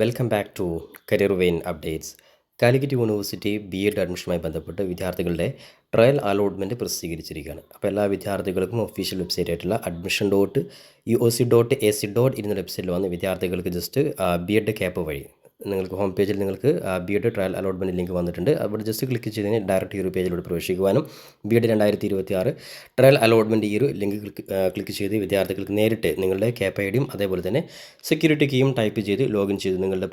Welcome back to career vein updates. Calicut university B Ed അഡ്മിഷനുമായി ബന്ധപ്പെട്ട് വിദ്യാർത്ഥികളുടെ ട്രയൽ അലോട്ട്മെൻറ്റ് പ്രസിദ്ധീകരിച്ചിരിക്കുകയാണ്. അപ്പോൾ എല്ലാ വിദ്യാർത്ഥികൾക്കും ഒഫീഷ്യൽ വെബ്സൈറ്റ് ആയിട്ടുള്ള admission.uoc.ac.in എന്ന വെബ്സൈറ്റിൽ വന്ന് വിദ്യാർത്ഥികൾക്ക് ജസ്റ്റ് ബി.എഡ് ക്യാപ്പ് വഴി നിങ്ങൾക്ക് ഹോം പേജിൽ നിങ്ങൾക്ക് ബി.എഡ് ട്രയൽ അലോട്ട്മെൻറ്റ് ലിങ്ക് വന്നിട്ടുണ്ട്. അവിടെ ജസ്റ്റ് ക്ലിക്ക് ചെയ്ത് കഴിഞ്ഞാൽ ഡയറക്റ്റ് ഈ ഒരു പേജിലൂടെ പ്രവേശിക്കുവാനും ബി.എഡ് 2026 ട്രയൽ അലോട്ട്മെൻറ്റ് ഈ ഒരു ലിങ്ക് ക്ലിക്ക് ചെയ്ത് വിദ്യാർത്ഥികൾക്ക് നേരിട്ട് നിങ്ങളുടെ ക്യാപ്പ് ഐ ഡിയും അതേപോലെ തന്നെ സെക്യൂരിറ്റി കീയും ടൈപ്പ് ചെയ്ത് ലോഗിൻ ചെയ്ത് നിങ്ങളുടെ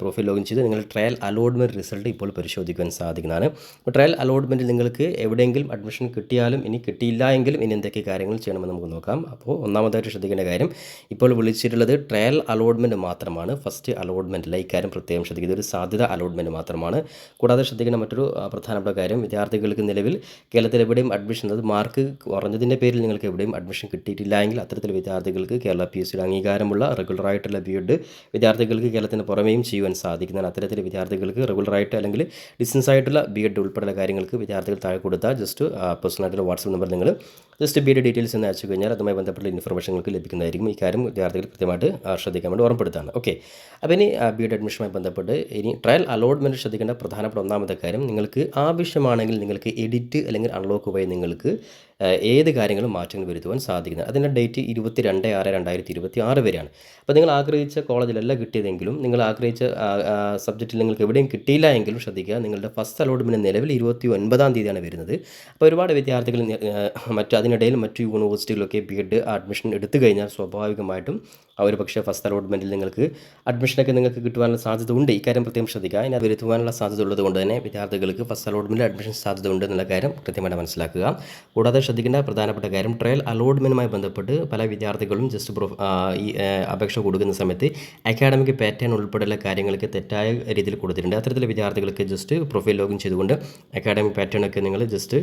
പ്രൊഫൈൽ ലോഗിൻ ചെയ്ത് നിങ്ങളുടെ ട്രയൽ അലോട്ട്മെൻറ്റ് റിസൾട്ട് ഇപ്പോൾ പരിശോധിക്കുവാൻ സാധിക്കുന്നതാണ്. അപ്പോൾ ട്രയൽ അലോട്ട്മെൻറ്റിൽ നിങ്ങൾക്ക് എവിടെയെങ്കിലും അഡ്മിഷൻ കിട്ടിയാലും ഇനി കിട്ടിയില്ല എങ്കിലും ഇനി എന്തൊക്കെ കാര്യങ്ങൾ ചെയ്യണമെന്ന് നമുക്ക് നോക്കാം. അപ്പോൾ ഒന്നാമതായിട്ട് ശ്രദ്ധിക്കേണ്ട കാര്യം, ഇപ്പോൾ വിളിച്ചിട്ടുള്ളത് ട്രയൽ അലോട്ട്മെൻറ്റ് മാത്രമാണ്. ഫസ്റ്റ് അലോട്ട്മെൻറ്റില്ല, ഇക്കാര്യം പ്രത്യേകം ശ്രദ്ധിക്കുക. ഇതൊരു സാധ്യത അലോട്ട്മെൻറ്റ് മാത്രമാണ്. കൂടാതെ ശ്രദ്ധിക്കേണ്ട മറ്റൊരു പ്രധാനപ്പെട്ട കാര്യം, വിദ്യാർത്ഥികൾക്ക് നിലവിൽ കേരളത്തിൽ എവിടെയും അഡ്മിഷൻ, അത് മാർക്ക് കുറഞ്ഞതിൻ്റെ പേരിൽ നിങ്ങൾക്ക് എവിടെയും അഡ്മിഷൻ കിട്ടിയിട്ടില്ല എങ്കിൽ അത്തരത്തിൽ വിദ്യാർത്ഥികൾക്ക് കേരള PSCയുടെ അംഗീകാരമുള്ള റെഗുലറായിട്ടുള്ള ബി.എഡ് വിദ്യാർത്ഥികൾക്ക് കേരളത്തിന് പുറമേയും ചെയ്യുവാൻ സാധിക്കുന്നതാണ്. അത്തരത്തിൽ വിദ്യാർത്ഥികൾക്ക് റെഗുലറായിട്ട് അല്ലെങ്കിൽ ഡിസ്റ്റൻസ് ആയിട്ടുള്ള ബി.എഡ് ഉൾപ്പെടെയുള്ള കാര്യങ്ങൾക്ക് വിദ്യാർത്ഥികൾ താഴെ കൊടുത്താൽ ജസ്റ്റ് പേഴ്സണലായിട്ടുള്ള വാട്സപ്പ് നമ്പർ നിങ്ങൾ ജസ്റ്റ് ബി.എഡ് ഡീറ്റെയിൽസ് എന്ന് അയച്ചു കഴിഞ്ഞാൽ അതുമായി ബന്ധപ്പെട്ട ഇൻഫർമേഷൻ നിങ്ങൾക്ക് ലഭിക്കുന്നതായിരിക്കും. ഈ കാര്യം വിദ്യാർത്ഥികൾ കൃത്യമായിട്ട് ശ്രദ്ധിക്കാൻ വേണ്ടി ഓർമ്മപ്പെടുത്താണ്. ഓക്കെ, അപ്പോൾ ഇനി ബി.എഡ് അഡ്മിഷനുമായി ബന്ധപ്പെട്ട് ഇനി ട്രയൽ അലോട്ട്മെൻറ്റ് ശ്രദ്ധിക്കേണ്ട പ്രധാനപ്പെട്ട ഒന്നാമത്തെ കാര്യം, നിങ്ങൾക്ക് ആവശ്യമാണെങ്കിൽ നിങ്ങൾക്ക് എഡിറ്റ് അല്ലെങ്കിൽ അൺലോക്ക് വഴി നിങ്ങൾക്ക് ഏത് കാര്യങ്ങളും മാറ്റങ്ങൾ വരുത്തുവാൻ സാധിക്കുന്നത്. അതിൻ്റെ ഡേറ്റ് 22/6/2026 വരെയാണ്. അപ്പോൾ നിങ്ങൾ ആഗ്രഹിച്ച കോളേജിലല്ല കിട്ടിയതെങ്കിലും നിങ്ങൾ ആഗ്രഹിച്ച സബ്ജക്റ്റിൽ നിങ്ങൾക്ക് എവിടെയും കിട്ടിയില്ല എങ്കിലും ശ്രദ്ധിക്കുക, നിങ്ങളുടെ ഫസ്റ്റ് അലോട്ട്മെൻറ്റ് നിലവിൽ 29-ാം തീയതിയാണ് വരുന്നത്. അപ്പോൾ ഒരുപാട് വിദ്യാർത്ഥികൾ അതിനിടയിൽ മറ്റു യൂണിവേഴ്സിറ്റികളിലൊക്കെ ബി.എഡ് അഡ്മിഷൻ എടുത്തു കഴിഞ്ഞാൽ സ്വാഭാവികമായിട്ടും ഒരു പക്ഷേ ഫസ്റ്റ് അലോട്ട്മെൻറ്റിൽ നിങ്ങൾക്ക് അഡ്മിഷനൊക്കെ നിങ്ങൾക്ക് കിട്ടുവാനുള്ള സാധ്യത ഉണ്ട്. ഇക്കാര്യം പ്രത്യേകം ശ്രദ്ധിക്കുക. അതിന് വരുത്തുവാനുള്ള സാധ്യത ഉള്ളത് കൊണ്ട് തന്നെ വിദ്യാർത്ഥികൾക്ക് ഫസ്റ്റ് അലോട്ട്മെൻറ്റിൽ അഡ്മിഷൻ സാധ്യത ഉണ്ട് എന്നുള്ള കാര്യം കൃത്യമായിട്ട് മനസ്സിലാക്കുക. കൂടാതെ ശ്രദ്ധിക്കേണ്ട പ്രധാനപ്പെട്ട കാര്യം, ട്രയൽ അലോട്ട്മെൻറ്റുമായി ബന്ധപ്പെട്ട് പല വിദ്യാർത്ഥികളും ജസ്റ്റ് ഈ അപേക്ഷ കൊടുക്കുന്ന സമയത്ത് അക്കാഡമിക് പാറ്റേൺ ഉൾപ്പെടെയുള്ള കാര്യങ്ങൾക്ക് തെറ്റായ രീതിയിൽ കൊടുത്തിട്ടുണ്ട്. അത്തരത്തിലുള്ള വിദ്യാർത്ഥികൾക്ക് ജസ്റ്റ് പ്രൊഫൈൽ ലോഗിൻ ചെയ്തുകൊണ്ട് അക്കാഡമിക് പാറ്റേൺ ഒക്കെ നിങ്ങൾ ജസ്റ്റ്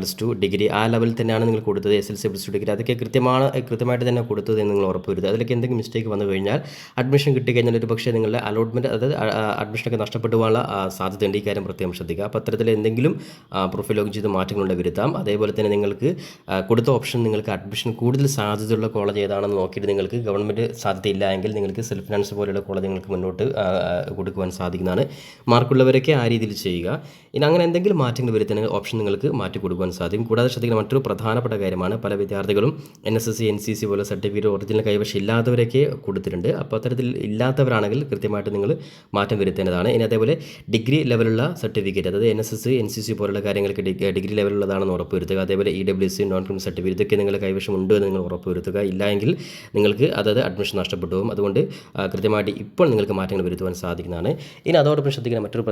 +2 ഡിഗ്രി ആ ലെവലിൽ തന്നെയാണ് നിങ്ങൾ കൊടുത്തത്, SLC +2 ഡിഗ്രി അതൊക്കെ കൃത്യമായിട്ട് തന്നെ കൊടുത്തത് എന്ന് നിങ്ങൾ ഉറപ്പുവരുത്തുക. അതിലൊക്കെ എന്തെങ്കിലും മിസ്റ്റേക്ക് വന്നു കഴിഞ്ഞാൽ അഡ്മിഷൻ കിട്ടിക്കഴിഞ്ഞാൽ ഒരു പക്ഷേ നിങ്ങളുടെ അലോട്ട്മെൻറ്റ് അതായത് അഡ്മിഷനൊക്കെ നഷ്ടപ്പെട്ടു പോകാനുള്ള സാധ്യതയുണ്ട്. ഈ കാര്യം പ്രത്യേകം ശ്രദ്ധിക്കുക. അപ്പോൾ അത്തരത്തിൽ എന്തെങ്കിലും പ്രൊഫൈൽ ലോഗിൻ ചെയ്ത് മാറ്റങ്ങളുണ്ട് വരുത്താം. അതേപോലെ തന്നെ നിങ്ങൾക്ക് കൊടുത്ത ഓപ്ഷൻ നിങ്ങൾക്ക് അഡ്മിഷൻ കൂടുതൽ സാധ്യതയുള്ള കോളേജ് ഏതാണെന്ന് നോക്കിയിട്ട് നിങ്ങൾക്ക് ഗവൺമെൻറ് സാധ്യതയില്ല എങ്കിൽ നിങ്ങൾക്ക് സെൽഫ് ഫിനാൻസ് പോലെയുള്ള കോളേജ് നിങ്ങൾക്ക് മുന്നോട്ട് കൊടുക്കുവാൻ സാധിക്കുന്നതാണ്. മാർക്കുള്ളവരൊക്കെ ആ രീതിയിൽ ചെയ്യുക. ഇനി അങ്ങനെ എന്തെങ്കിലും മാറ്റങ്ങൾ വരുത്തുന്ന ഓപ്ഷൻ നിങ്ങൾക്ക് മാറ്റി കൊടുക്കുവാൻ സാധിക്കും. കൂടാതെ ശ്രദ്ധിക്കുന്ന മറ്റൊരു പ്രധാനപ്പെട്ട കാര്യമാണ്, പല വിദ്യാർത്ഥികളും NSSC NCC പോലെ സർട്ടിഫിക്കറ്റ് ഒറിജിനൽ കൈവശം ഇല്ലാത്തവരൊക്കെ കൊടുത്തിട്ടുണ്ട്. അപ്പോൾ അത്തരത്തിൽ ഇല്ലാത്തവരാണെങ്കിൽ കൃത്യമായിട്ട് നിങ്ങൾ മാറ്റം വരുത്തേണ്ടതാണ്. ഇനി അതേപോലെ ഡിഗ്രി ലെവലുള്ള സർട്ടിഫിക്കറ്റ്, അതായത് NSS NCC പോലുള്ള കാര്യങ്ങൾക്ക് ഡിഗ്രി ലെവലുള്ളതാണെന്ന് ഉറപ്പുവരുത്തുക. അതേപോലെ EWC നോൺ ക്രിമിനൽ സർട്ടിഫിക്കറ്റ് ഇതൊക്കെ നിങ്ങളുടെ കൈവശം ഉണ്ട് എന്ന് നിങ്ങൾ ഉറപ്പുവരുത്തുക. ഇല്ല എങ്കിൽ നിങ്ങൾക്ക് അതായത് അഡ്മിഷൻ നഷ്ടപ്പെട്ടു പോകും. അതുകൊണ്ട് കൃത്യമായിട്ട് ഇപ്പോൾ നിങ്ങൾക്ക് മാറ്റങ്ങൾ വരുത്തുവാൻ സാധിക്കുന്നതാണ്. ഇനി അതോടൊപ്പം ശ്രദ്ധിക്കുന്ന മറ്റൊരു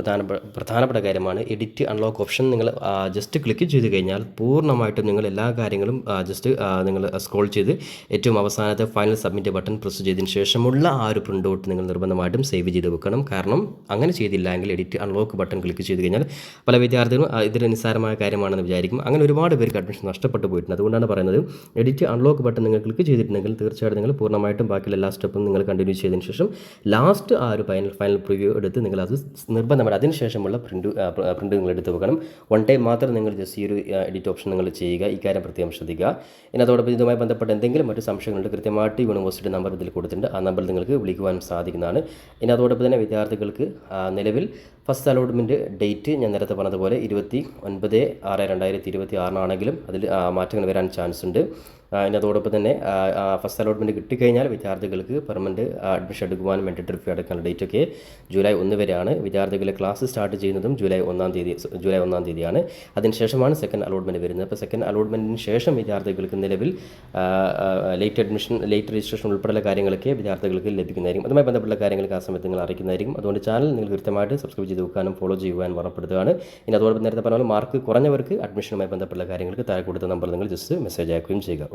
പ്രധാനപ്പെട്ട കാര്യമാണ്, എഡിറ്റ് അൺലോക്ക് ഓപ്ഷൻ നിങ്ങൾ ജസ്റ്റ് ക്ലിക്ക് ചെയ്ത് കഴിഞ്ഞാൽ പൂർണ്ണമായിട്ടും നിങ്ങൾ എല്ലാ കാര്യങ്ങളും ജസ്റ്റ് നിങ്ങൾ സ്ക്രോൾ ചെയ്ത് ഏറ്റവും അവസാനത്തെ ഫൈനൽ സബ്മിറ്റ് ബട്ടൺ പ്രസ് ചെയ്തതിന് ശേഷമുള്ള ആ ഒരു പ്രിൻ്റ് ഔട്ട് നിങ്ങൾ നിർബന്ധമായിട്ടും സേവ് ചെയ്ത് വെക്കണം. കാരണം അങ്ങനെ ചെയ്തില്ല എങ്കിൽ എഡിറ്റ് അൺലോക്ക് ബട്ടൺ ക്ലിക്ക് ചെയ്ത് കഴിഞ്ഞാൽ പല വിദ്യാർത്ഥികളും ഇതൊരു നിസ്സാരമായ കാര്യമാണെന്ന് വിചാരിക്കും. അങ്ങനെ ഒരുപാട് പേർക്ക് അഡ്മിഷൻ നഷ്ടപ്പെട്ടു പോയിട്ടുണ്ട്. അതുകൊണ്ടാണ് പറയുന്നത്, എഡിറ്റ് അൺലോക്ക് ബട്ടൺ നിങ്ങൾ ക്ലിക്ക് ചെയ്തിട്ടുണ്ടെങ്കിൽ തീർച്ചയായിട്ടും നിങ്ങൾ പൂർണ്ണമായിട്ടും ബാക്കിയുള്ള എല്ലാ സ്റ്റെപ്പും നിങ്ങൾ കണ്ടിന്യൂ ചെയ്തതിന് ശേഷം ലാസ്റ്റ് ആ ഒരു ഫൈനൽ പ്രിവ്യൂ എടുത്ത് നിങ്ങൾ അത് നിർബന്ധമായിട്ട് അതിനുശേഷമുള്ള പ്രിൻ്റ് നിങ്ങൾ എടുത്ത് വെക്കണം. വൺ ടൈം മാത്രം നിങ്ങൾ ജസ്റ്റ് ഈ ഒരു എഡിറ്റ് ഓപ്ഷൻ നിങ്ങൾ ചെയ്യുക. ഈ കാര്യം പ്രത്യേകം ശ്രദ്ധിക്കുക. ഇനി അതോടൊപ്പം ഇതുമായി ബന്ധപ്പെട്ട് എന്തെങ്കിലും മറ്റു സംശയങ്ങളുണ്ട്, കൃത്യമായിട്ട് യൂണിവേഴ്സിറ്റി നമ്പർ ഇതിൽ കൊടുത്തിട്ടുണ്ട്. ആ നമ്പറിൽ നിങ്ങൾക്ക് വിളിക്കുവാൻ സാധിക്കുന്നതാണ്. ഇനി അതോടൊപ്പം തന്നെ വിദ്യാർത്ഥികൾക്ക് നിലവിൽ ഫസ്റ്റ് അലോട്ട്മെൻറ്റ് ഡേറ്റ് ഞാൻ നേരത്തെ പറഞ്ഞതുപോലെ 29/6/2026 അതിൽ മാറ്റങ്ങൾ വരാൻ ചാൻസ് ഉണ്ട്. ഇനി അതോടൊപ്പം തന്നെ ഫസ്റ്റ് അലോട്ട്മെൻറ്റ് കിട്ടിക്കഴിഞ്ഞാൽ വിദ്യാർത്ഥികൾക്ക് പെർമനൻറ്റ് അഡ്മിഷൻ എടുക്കുവാനും മെൻറ്ററി ഫീ അടക്കാനുള്ള ഡേറ്റൊക്കെ ജൂലൈ 1 വരെയാണ്. വിദ്യാർത്ഥികളെ ക്ലാസ് സ്റ്റാർട്ട് ചെയ്യുന്നതും ജൂലൈ 1 തീയതിയാണ്. അതിനുശേഷമാണ് സെക്കൻഡ് അലോട്ട്മെൻറ്റ് വരുന്നത്. അപ്പോൾ സെക്കൻഡ് അലോട്ട്മെൻറ്റിന് ശേഷം വിദ്യാർത്ഥികൾക്ക് നിലവിൽ ലേറ്റ് രജിസ്ട്രേഷൻ ഉൾപ്പെടെയുള്ള കാര്യങ്ങളൊക്കെ വിദ്യാർത്ഥികൾക്ക് ലഭിക്കുന്നതായിരിക്കും. അതുമായി ബന്ധപ്പെട്ട കാര്യങ്ങൾക്ക് ആ സമയത്ത് നിങ്ങൾ അറിയിക്കുന്നതായിരിക്കും. അതുകൊണ്ട് ചാനൽ നിങ്ങൾ കൃത്യമായിട്ട് സബ്സ്ക്രൈബ് ചെയ്ത് വെക്കാനും ഫോളോ ചെയ്യുവാനും ഉറപ്പെടുത്തുകയാണ്. ഇനി അതോടൊപ്പം നേരത്തെ പറഞ്ഞാൽ മാർക്ക് കുറഞ്ഞവർക്ക് അഡ്മിഷനുമായി ബന്ധപ്പെട്ട കാര്യങ്ങൾക്ക് താഴെ കൊടുത്ത നമ്പർ നിങ്ങൾ ജസ്റ്റ് മെസ്സേജ് അയക്കുകയും ചെയ്യുക.